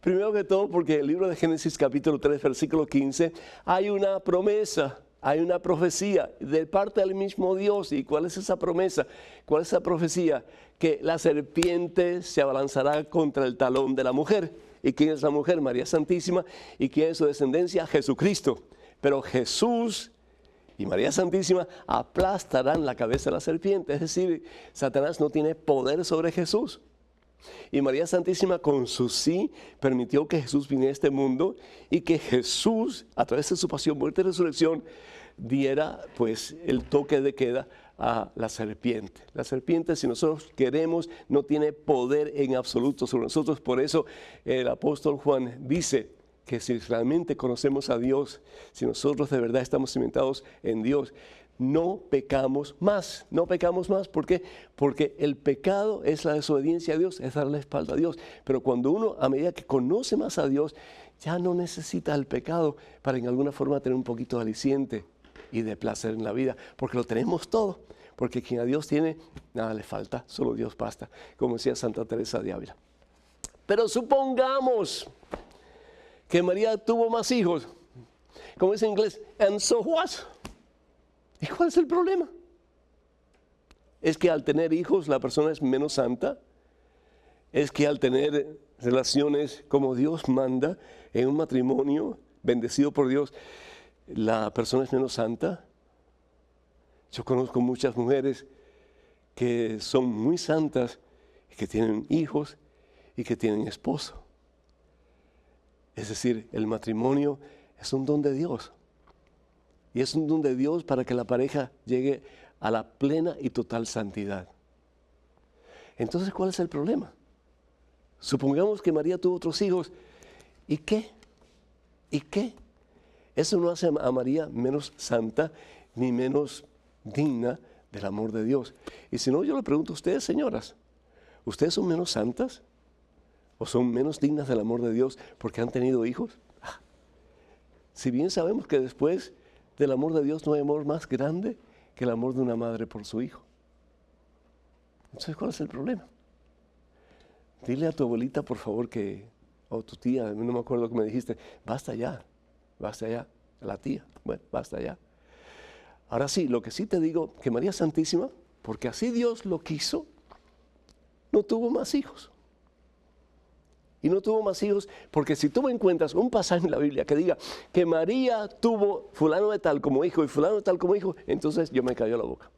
Primero que todo, porque en el libro de Génesis capítulo 3, versículo 15, hay una promesa. Hay una profecía de parte del mismo Dios. ¿Y cuál es esa promesa? ¿Cuál es esa profecía? Que la serpiente se abalanzará contra el talón de la mujer. ¿Y quién es la mujer? María Santísima. ¿Y quién es su descendencia? Jesucristo. Pero Jesús y María Santísima aplastarán la cabeza de la serpiente. Es decir, Satanás no tiene poder sobre Jesús. Y María Santísima con su sí permitió que Jesús viniera a este mundo y que Jesús, a través de su pasión, muerte y resurrección, diera pues el toque de queda a la serpiente. La serpiente, si nosotros queremos, no tiene poder en absoluto sobre nosotros. Por eso el apóstol Juan dice que si realmente conocemos a Dios, si nosotros de verdad estamos cimentados en Dios, no pecamos más. ¿Por qué? Porque el pecado es la desobediencia a Dios, es darle la espalda a Dios. Pero cuando uno, a medida que conoce más a Dios, ya no necesita el pecado para en alguna forma tener un poquito de aliciente y de placer en la vida, porque lo tenemos todo. Porque quien a Dios tiene, nada le falta, solo Dios basta, como decía Santa Teresa de Ávila. Pero supongamos que María tuvo más hijos, como dice en inglés, and so what? ¿Y cuál es el problema? ¿Es que al tener hijos la persona es menos santa? ¿Es que al tener relaciones como Dios manda en un matrimonio bendecido por Dios, la persona es menos santa? Yo conozco muchas mujeres que son muy santas, que tienen hijos y que tienen esposo. Es decir, el matrimonio es un don de Dios. Y es un don de Dios para que la pareja llegue a la plena y total santidad. Entonces, ¿cuál es el problema? Supongamos que María tuvo otros hijos. ¿Y qué? ¿Y qué? Eso no hace a María menos santa ni menos digna del amor de Dios. Y si no, yo le pregunto a ustedes, señoras, ¿ustedes son menos santas? ¿O son menos dignas del amor de Dios porque han tenido hijos? Si bien sabemos que después del amor de Dios no hay amor más grande que el amor de una madre por su hijo. Entonces, ¿cuál es el problema? Dile a tu abuelita, por favor, o tu tía, no me acuerdo lo que me dijiste, basta ya, a la tía, bueno, basta ya. Ahora sí, lo que sí te digo, que María Santísima, porque así Dios lo quiso, no tuvo más hijos. Y no tuvo más hijos, porque si tú me encuentras un pasaje en la Biblia que diga que María tuvo fulano de tal como hijo y fulano de tal como hijo, entonces yo me cayó la boca.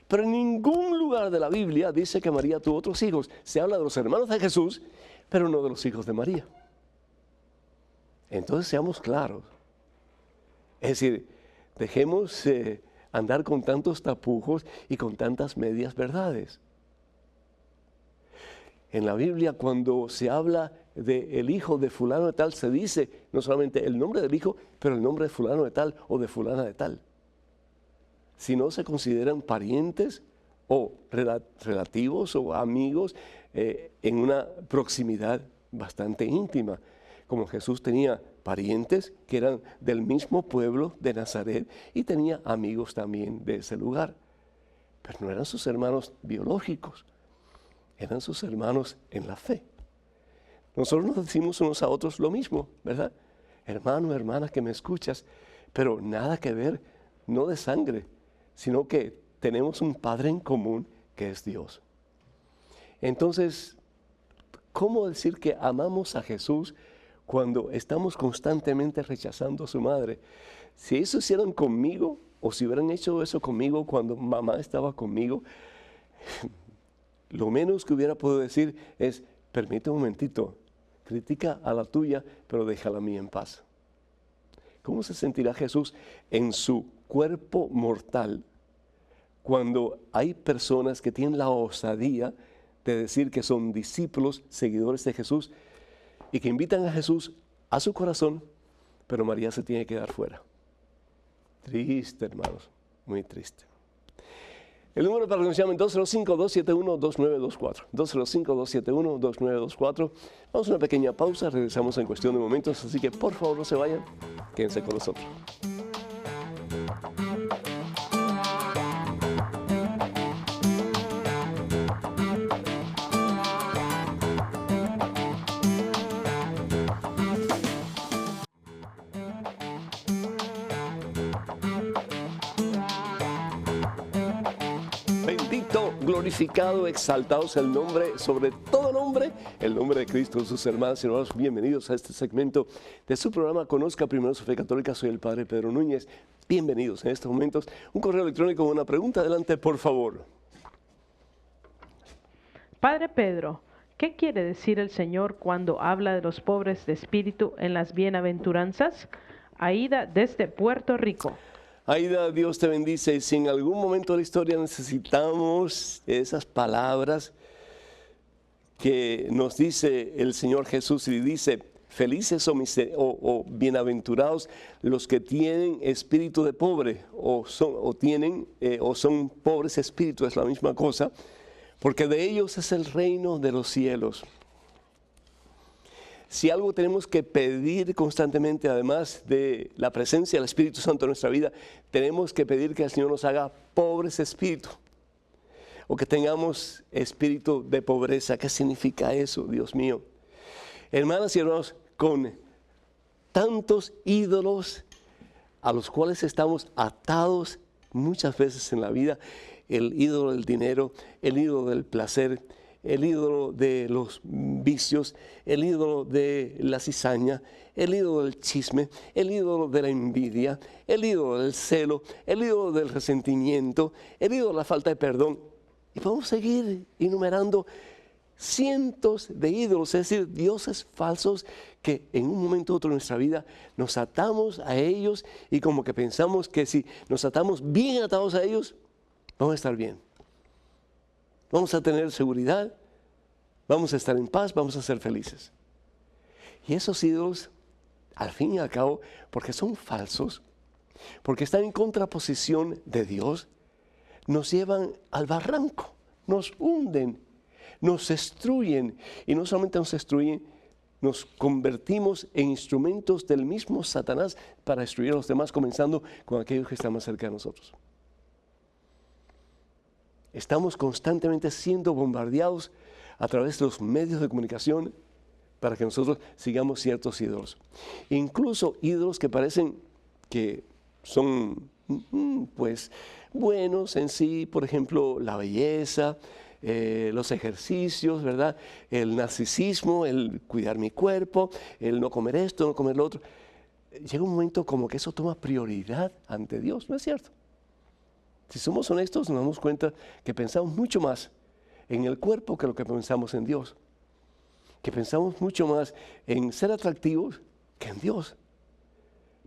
Pero en ningún lugar de la Biblia dice que María tuvo otros hijos. Se habla de los hermanos de Jesús, pero no de los hijos de María. Entonces seamos claros. Es decir, dejemos andar con tantos tapujos y con tantas medias verdades. En la Biblia, cuando se habla del hijo de fulano de tal, se dice no solamente el nombre del hijo, pero el nombre de fulano de tal o de fulana de tal. Si no se consideran parientes o relativos o amigos en una proximidad bastante íntima, como Jesús tenía parientes que eran del mismo pueblo de Nazaret y tenía amigos también de ese lugar, pero no eran sus hermanos biológicos, eran sus hermanos en la fe. Nosotros nos decimos unos a otros lo mismo, ¿verdad? Hermano, hermana que me escuchas, pero nada que ver, no de sangre, sino que tenemos un Padre en común que es Dios. Entonces, ¿cómo decir que amamos a Jesús cuando estamos constantemente rechazando a su madre? Si eso hicieran conmigo, o si hubieran hecho eso conmigo cuando mamá estaba conmigo, lo menos que hubiera podido decir es, permíteme un momentito, critica a la tuya, pero déjala a mí en paz. ¿Cómo se sentirá Jesús en su cuerpo mortal cuando hay personas que tienen la osadía de decir que son discípulos, seguidores de Jesús, y que invitan a Jesús a su corazón, pero María se tiene que quedar fuera? Triste, hermanos, muy triste. El número para que nos llamen 205-271-2924. 205-271-2924. Vamos a una pequeña pausa, regresamos en cuestión de momentos, así que por favor no se vayan, quédense con nosotros. Bendito, glorificado, exaltado sea el nombre, sobre todo nombre, el nombre de Cristo. Sus hermanas y hermanos, bienvenidos a este segmento de su programa Conozca Primero su Fe Católica. Soy el Padre Pedro Núñez. Bienvenidos en estos momentos. Un correo electrónico con una pregunta. Adelante, por favor. Padre Pedro, ¿qué quiere decir el Señor cuando habla de los pobres de espíritu en las bienaventuranzas? Aida desde Puerto Rico. Aida, Dios te bendice. Y si en algún momento de la historia necesitamos esas palabras que nos dice el Señor Jesús, y dice, felices o bienaventurados los que tienen espíritu de pobre, o son pobres espíritu, es la misma cosa, porque de ellos es el reino de los cielos. Si algo tenemos que pedir constantemente, además de la presencia del Espíritu Santo en nuestra vida, tenemos que pedir que el Señor nos haga pobres espíritu, o que tengamos espíritu de pobreza. ¿Qué significa eso, Dios mío? Hermanas y hermanos, con tantos ídolos a los cuales estamos atados muchas veces en la vida, el ídolo del dinero, el ídolo del placer, el ídolo de los vicios, el ídolo de la cizaña, el ídolo del chisme, el ídolo de la envidia, el ídolo del celo, el ídolo del resentimiento, el ídolo de la falta de perdón. Y podemos seguir enumerando cientos de ídolos, es decir, dioses falsos que en un momento u otro de nuestra vida nos atamos a ellos, y como que pensamos que si nos atamos bien atados a ellos, vamos a estar bien. Vamos a tener seguridad, vamos a estar en paz, vamos a ser felices. Y esos ídolos, al fin y al cabo, porque son falsos, porque están en contraposición de Dios, nos llevan al barranco, nos hunden, nos destruyen. Y no solamente nos destruyen, nos convertimos en instrumentos del mismo Satanás para destruir a los demás, comenzando con aquellos que están más cerca de nosotros. Estamos constantemente siendo bombardeados a través de los medios de comunicación para que nosotros sigamos ciertos ídolos. Incluso ídolos que parecen que son pues buenos en sí, por ejemplo, la belleza, los ejercicios, ¿verdad? El narcisismo, el cuidar mi cuerpo, el no comer esto, no comer lo otro. Llega un momento como que eso toma prioridad ante Dios, ¿no es cierto? Si somos honestos, nos damos cuenta que pensamos mucho más en el cuerpo que lo que pensamos en Dios. Que pensamos mucho más en ser atractivos que en Dios.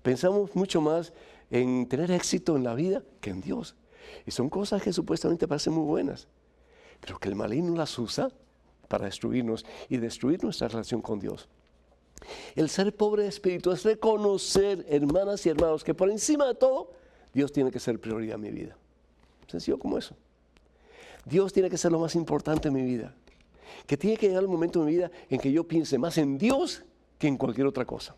Pensamos mucho más en tener éxito en la vida que en Dios. Y son cosas que supuestamente parecen muy buenas, pero que el maligno las usa para destruirnos y destruir nuestra relación con Dios. El ser pobre de espíritu es reconocer, hermanas y hermanos, que por encima de todo, Dios tiene que ser prioridad en mi vida. Sencillo como eso. Dios tiene que ser lo más importante en mi vida. Que tiene que llegar el momento en mi vida en que yo piense más en Dios que en cualquier otra cosa.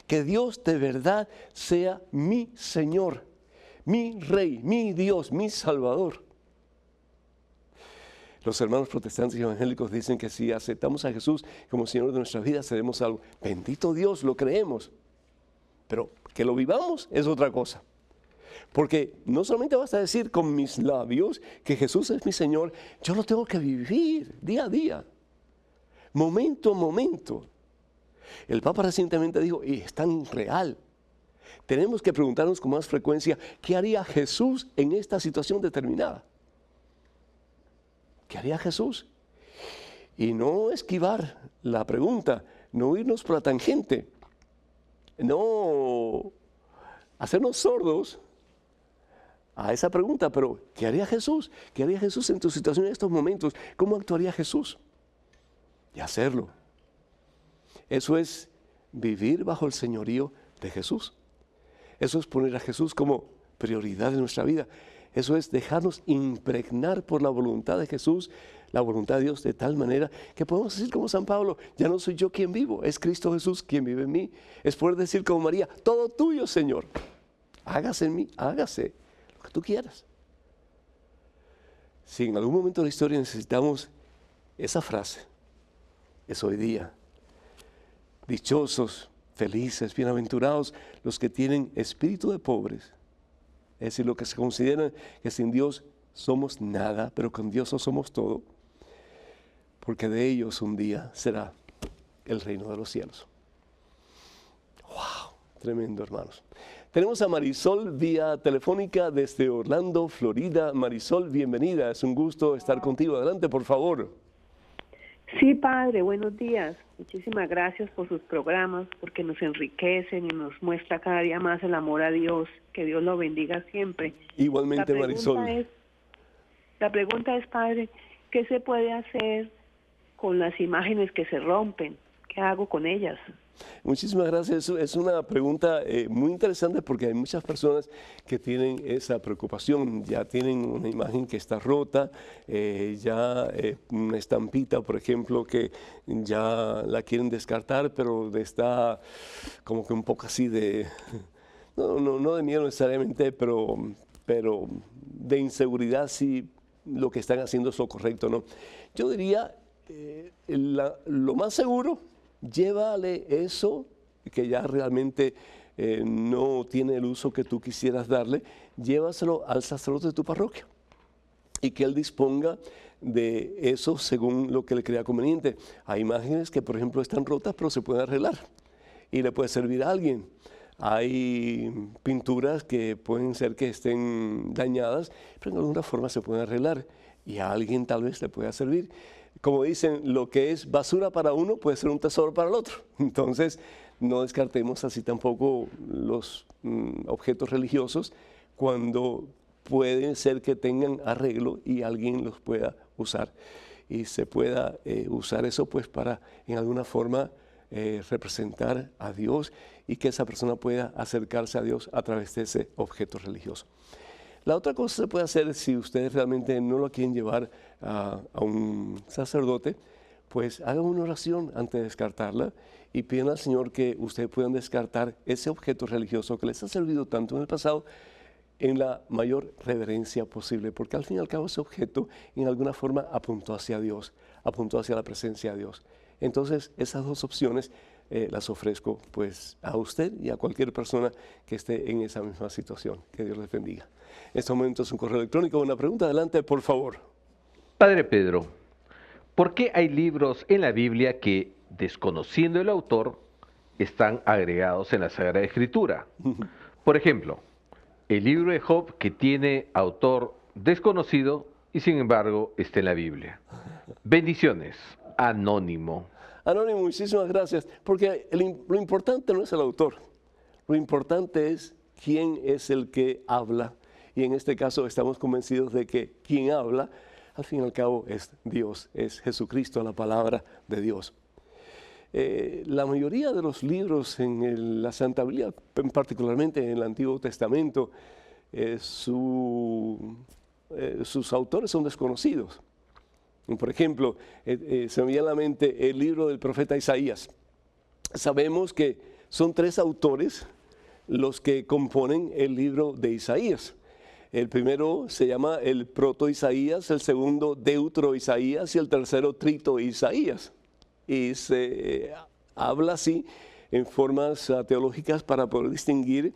Que Dios de verdad sea mi Señor, mi Rey, mi Dios, mi Salvador. Los hermanos protestantes y evangélicos dicen que si aceptamos a Jesús como Señor de nuestras vidas, seremos salvos. Bendito Dios, lo creemos. Pero que lo vivamos es otra cosa. Porque no solamente basta decir con mis labios que Jesús es mi Señor, yo lo tengo que vivir día a día, momento a momento. El Papa recientemente dijo, y es tan real, tenemos que preguntarnos con más frecuencia, ¿qué haría Jesús en esta situación determinada? ¿Qué haría Jesús? Y no esquivar la pregunta, no irnos por la tangente, no hacernos sordos a esa pregunta, pero ¿qué haría Jesús? ¿Qué haría Jesús en tu situación en estos momentos? ¿Cómo actuaría Jesús? Y hacerlo. Eso es vivir bajo el señorío de Jesús. Eso es poner a Jesús como prioridad en nuestra vida. Eso es dejarnos impregnar por la voluntad de Jesús, la voluntad de Dios, de tal manera que podemos decir como San Pablo, ya no soy yo quien vivo, es Cristo Jesús quien vive en mí. Es poder decir como María, todo tuyo, Señor. Hágase en mí, hágase lo que tú quieras. Si en algún momento de la historia necesitamos esa frase, es hoy día. Dichosos, felices, bienaventurados los que tienen espíritu de pobres. Es decir, los que se consideran que sin Dios somos nada, pero con Dios somos todo. Porque de ellos un día será el reino de los cielos. ¡Wow! Tremendo, hermanos. Tenemos a Marisol vía telefónica desde Orlando, Florida. Marisol, bienvenida. Es un gusto estar contigo. Adelante, por favor. Sí, Padre, buenos días. Muchísimas gracias por sus programas, porque nos enriquecen y nos muestra cada día más el amor a Dios. Que Dios lo bendiga siempre. Igualmente, Marisol. La pregunta es, Padre, ¿qué se puede hacer con las imágenes que se rompen? ¿Qué hago con ellas? Muchísimas gracias. Es una pregunta muy interesante porque hay muchas personas que tienen esa preocupación. Ya tienen una imagen que está rota, una estampita, por ejemplo, que ya la quieren descartar, pero está como que un poco así de, no de miedo necesariamente, pero de inseguridad si lo que están haciendo es lo correcto, ¿no? Yo diría, lo más seguro, llévale eso que ya realmente no tiene el uso que tú quisieras darle, llévaselo al sacerdote de tu parroquia y que él disponga de eso según lo que le crea conveniente. Hay imágenes que, por ejemplo, están rotas, pero se pueden arreglar y le puede servir a alguien. Hay pinturas que pueden ser que estén dañadas, pero de alguna forma se pueden arreglar y a alguien tal vez le pueda servir. Como dicen, lo que es basura para uno puede ser un tesoro para el otro. Entonces, no descartemos así tampoco los objetos religiosos cuando pueden ser que tengan arreglo y alguien los pueda usar. Y se pueda usar eso pues para en alguna forma representar a Dios y que esa persona pueda acercarse a Dios a través de ese objeto religioso. La otra cosa que se puede hacer, si ustedes realmente no lo quieren llevar a un sacerdote, pues hagan una oración antes de descartarla y pidan al Señor que ustedes puedan descartar ese objeto religioso que les ha servido tanto en el pasado en la mayor reverencia posible, porque al fin y al cabo ese objeto en alguna forma apuntó hacia Dios, apuntó hacia la presencia de Dios. Entonces esas dos opciones las ofrezco pues a usted y a cualquier persona que esté en esa misma situación. Que Dios les bendiga. En este momento es un correo electrónico. Una pregunta, adelante, por favor. Padre Pedro, ¿por qué hay libros en la Biblia que, desconociendo el autor, están agregados en la Sagrada Escritura? Por ejemplo, el libro de Job, que tiene autor desconocido y sin embargo está en la Biblia. Bendiciones, Anónimo. Anónimo, muchísimas gracias, porque lo importante no es el autor, Lo importante es quién es el que habla. Y en este caso estamos convencidos de que quien habla, al fin y al cabo, es Dios, es Jesucristo, la palabra de Dios. La mayoría de los libros en la Santa Biblia, particularmente en el Antiguo Testamento, sus autores son desconocidos. Por ejemplo, se me viene a la mente el libro del profeta Isaías. Sabemos que son 3 autores los que componen el libro de Isaías. El primero se llama el Proto-Isaías, el segundo Deutro-Isaías y el tercero Trito-Isaías. Y se habla así en formas teológicas para poder distinguir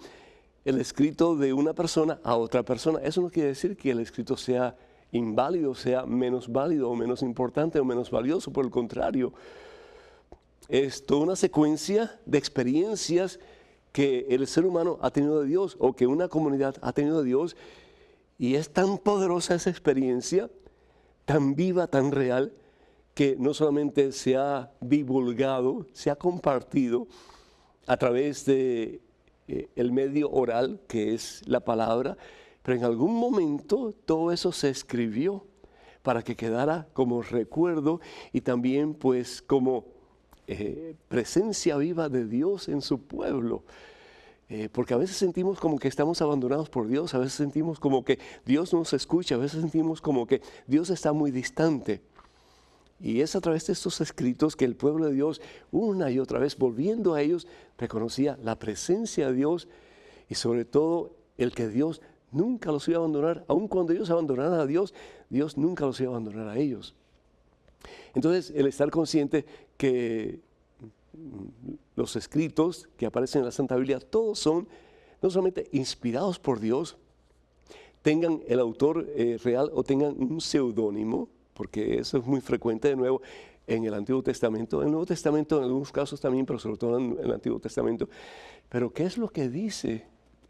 el escrito de una persona a otra persona. Eso no quiere decir que el escrito sea inválido, sea menos válido o menos importante o menos valioso. Por el contrario, es toda una secuencia de experiencias que el ser humano ha tenido de Dios o que una comunidad ha tenido de Dios. Y es tan poderosa esa experiencia, tan viva, tan real, que no solamente se ha divulgado, se ha compartido a través de el medio oral, que es la palabra, pero en algún momento todo eso se escribió para que quedara como recuerdo y también pues como presencia viva de Dios en su pueblo. Porque a veces sentimos como que estamos abandonados por Dios, a veces sentimos como que Dios no nos escucha, a veces sentimos como que Dios está muy distante. Y es a través de estos escritos que el pueblo de Dios, una y otra vez, volviendo a ellos, reconocía la presencia de Dios y sobre todo el que Dios nunca los iba a abandonar. Aun cuando ellos abandonaran a Dios, Dios nunca los iba a abandonar a ellos. Entonces, el estar consciente que los escritos que aparecen en la Santa Biblia, todos son no solamente inspirados por Dios, tengan el autor real o tengan un seudónimo, porque eso es muy frecuente de nuevo en el Antiguo Testamento, en el Nuevo Testamento en algunos casos también, pero sobre todo en el Antiguo Testamento. Pero ¿qué es lo que dice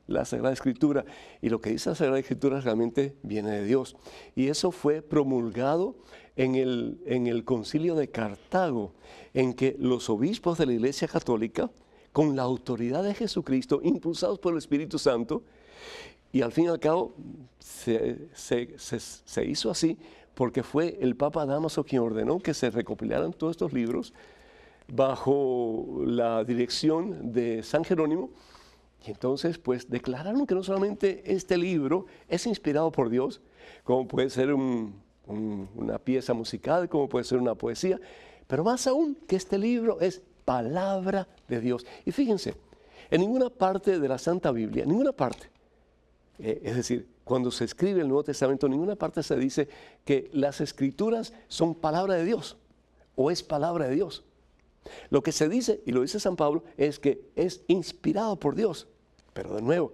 la Sagrada Escritura? Y lo que dice la Sagrada Escritura realmente viene de Dios. Y eso fue promulgado en el Concilio de Cartago, en que los obispos de la Iglesia Católica, con la autoridad de Jesucristo, impulsados por el Espíritu Santo, y al fin y al cabo se hizo así, porque fue el Papa Dámaso quien ordenó que se recopilaran todos estos libros bajo la dirección de San Jerónimo. Y entonces, pues, declararon que no solamente este libro es inspirado por Dios, como puede ser una pieza musical, como puede ser una poesía, pero más aún que este libro es palabra de Dios. Y fíjense, en ninguna parte de la Santa Biblia, ninguna parte, es decir, cuando se escribe el Nuevo Testamento, en ninguna parte se dice que las Escrituras son palabra de Dios o es palabra de Dios. Lo que se dice, y lo dice San Pablo, es que es inspirado por Dios. Pero de nuevo,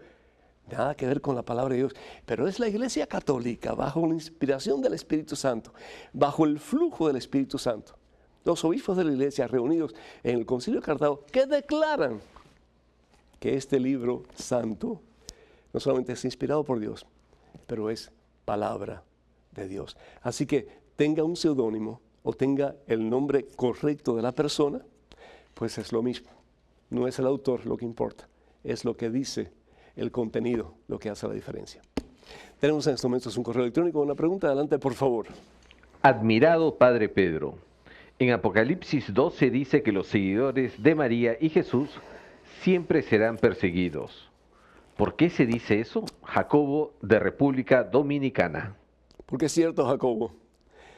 nada que ver con la palabra de Dios. Pero es la Iglesia Católica, bajo la inspiración del Espíritu Santo, bajo el flujo del Espíritu Santo. Los obispos de la Iglesia reunidos en el Concilio de Cartago, que declaran que este libro santo no solamente es inspirado por Dios, pero es palabra de Dios. Así que tenga un seudónimo o tenga el nombre correcto de la persona, pues es lo mismo. No es el autor lo que importa, es lo que dice el contenido lo que hace la diferencia. Tenemos en estos momentos un correo electrónico, una pregunta, adelante por favor. Admirado Padre Pedro, en Apocalipsis 12 dice que los seguidores de María y Jesús siempre serán perseguidos. ¿Por qué se dice eso? Jacobo, de República Dominicana. Porque es cierto, Jacobo.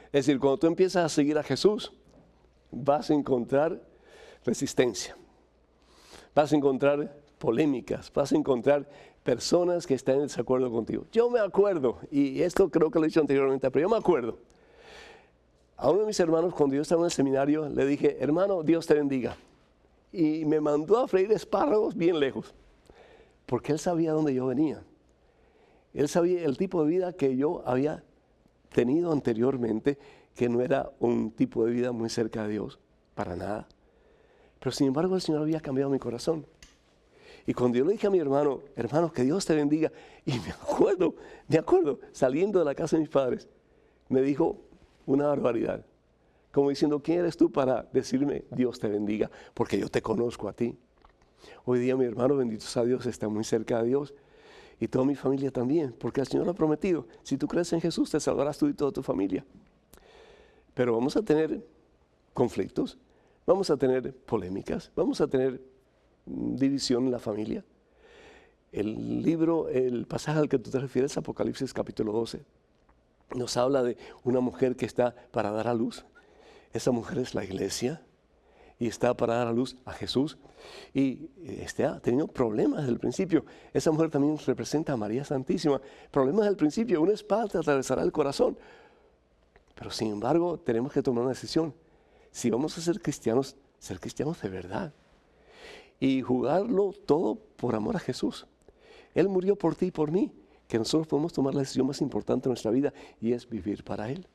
Es decir, cuando tú empiezas a seguir a Jesús, vas a encontrar resistencia. Vas a encontrar polémicas, vas a encontrar personas que están en desacuerdo contigo. Yo me acuerdo, y esto creo que lo he dicho anteriormente, pero yo me acuerdo. A uno de mis hermanos, cuando yo estaba en el seminario, le dije, hermano, Dios te bendiga. Y me mandó a freír espárragos bien lejos, porque él sabía dónde yo venía. Él sabía el tipo de vida que yo había tenido anteriormente, que no era un tipo de vida muy cerca de Dios, para nada. Pero sin embargo el Señor había cambiado mi corazón. Y cuando yo le dije a mi hermano, hermano, que Dios te bendiga, y me acuerdo, saliendo de la casa de mis padres, me dijo una barbaridad, como diciendo, ¿quién eres tú para decirme Dios te bendiga? Porque yo te conozco a ti. Hoy día mi hermano, bendito sea Dios, está muy cerca de Dios y toda mi familia también, porque el Señor lo ha prometido. Si tú crees en Jesús, te salvarás tú y toda tu familia. Pero vamos a tener conflictos, vamos a tener polémicas, vamos a tener división en la familia. El pasaje al que tú te refieres, Apocalipsis capítulo 12, nos habla de una mujer que está para dar a luz. Esa mujer es la iglesia y está para dar a luz a Jesús. Y ha tenido problemas desde el principio. Esa mujer también representa a María Santísima. Problemas desde el principio, una espada te atravesará el corazón. Pero sin embargo, tenemos que tomar una decisión. Si vamos a ser cristianos de verdad. Y jugarlo todo por amor a Jesús. Él murió por ti y por mí, que nosotros podemos tomar la decisión más importante de nuestra vida y es vivir para Él.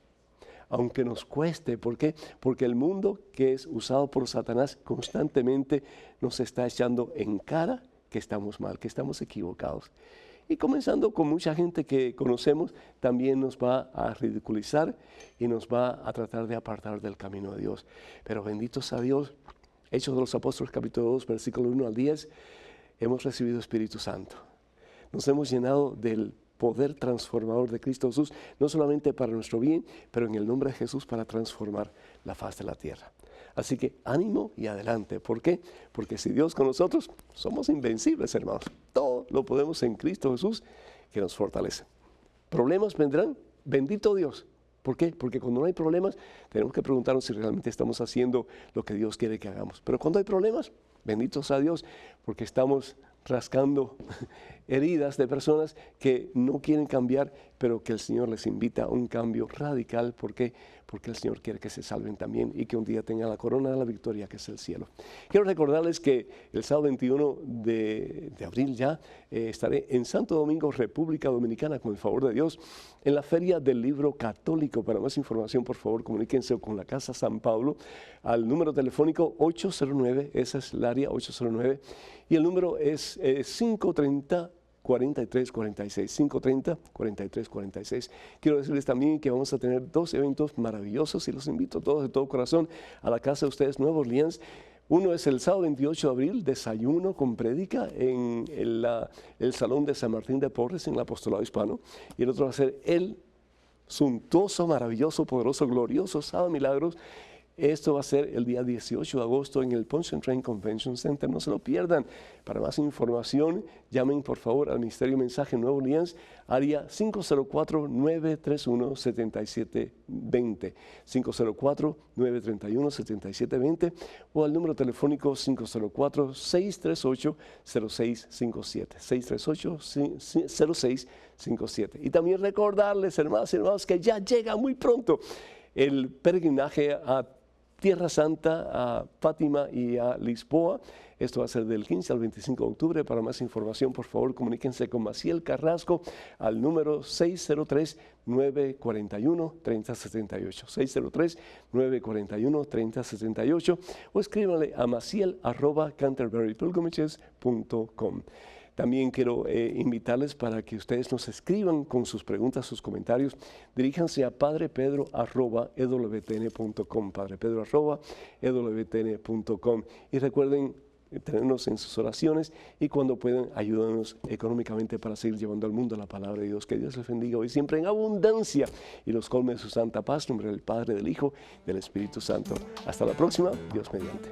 Aunque nos cueste, ¿por qué? Porque el mundo que es usado por Satanás constantemente nos está echando en cara que estamos mal, que estamos equivocados. Y comenzando con mucha gente que conocemos, también nos va a ridiculizar y nos va a tratar de apartar del camino de Dios. Pero bendito sea Dios, Hechos de los Apóstoles capítulo 2, versículo 1 al 10, hemos recibido Espíritu Santo. Nos hemos llenado del poder transformador de Cristo Jesús, no solamente para nuestro bien, pero en el nombre de Jesús para transformar la faz de la tierra. Así que ánimo y adelante. ¿Por qué? Porque si Dios con nosotros, somos invencibles, hermanos. Todo lo podemos en Cristo Jesús, que nos fortalece. ¿Problemas vendrán? Bendito Dios. ¿Por qué? Porque cuando no hay problemas, tenemos que preguntarnos si realmente estamos haciendo lo que Dios quiere que hagamos. Pero cuando hay problemas, bendito sea Dios, porque estamos rascando heridas de personas que no quieren cambiar, pero que el Señor les invita a un cambio radical. ¿Por qué? Porque el Señor quiere que se salven también y que un día tengan la corona de la victoria, que es el cielo. Quiero recordarles que el sábado 21 de abril ya estaré en Santo Domingo, República Dominicana, con el favor de Dios, en la Feria del Libro Católico. Para más información, por favor, comuníquense con la Casa San Pablo al número telefónico 809, esa es el área 809, y el número es 530 4346, 530 4346. Quiero decirles también que vamos a tener 2 eventos maravillosos y los invito a todos de todo corazón a la casa de ustedes, Nueva Orleans. Uno es el sábado 28 de abril, desayuno con prédica en el Salón de San Martín de Porres en el Apostolado Hispano. Y el otro va a ser el suntuoso, maravilloso, poderoso, glorioso Sábado de Milagros. Esto va a ser el día 18 de agosto en el Ponce & Train Convention Center. No se lo pierdan. Para más información, llamen por favor al Ministerio Mensaje Nueva Orleans, área 504-931-7720, 504-931-7720 o al número telefónico 504-638-0657, 638-0657. Y también recordarles, hermanos y hermanos, que ya llega muy pronto el peregrinaje a Tierra Santa, a Fátima y a Lisboa. Esto va a ser del 15 al 25 de octubre. Para más información, por favor, comuníquense con Maciel Carrasco al número 603-941-3078, 603-941-3078 o escríbanle a maciel@canterburypilgrimages.com. También quiero invitarles para que ustedes nos escriban con sus preguntas, sus comentarios. Diríjanse a padrepedro@ewtn.com, padrepedro@ewtn.com. Y recuerden tenernos en sus oraciones y cuando puedan, ayúdanos económicamente para seguir llevando al mundo la palabra de Dios. Que Dios les bendiga hoy siempre en abundancia y los colme de su santa paz. En nombre del Padre, del Hijo, del Espíritu Santo. Hasta la próxima. Dios mediante.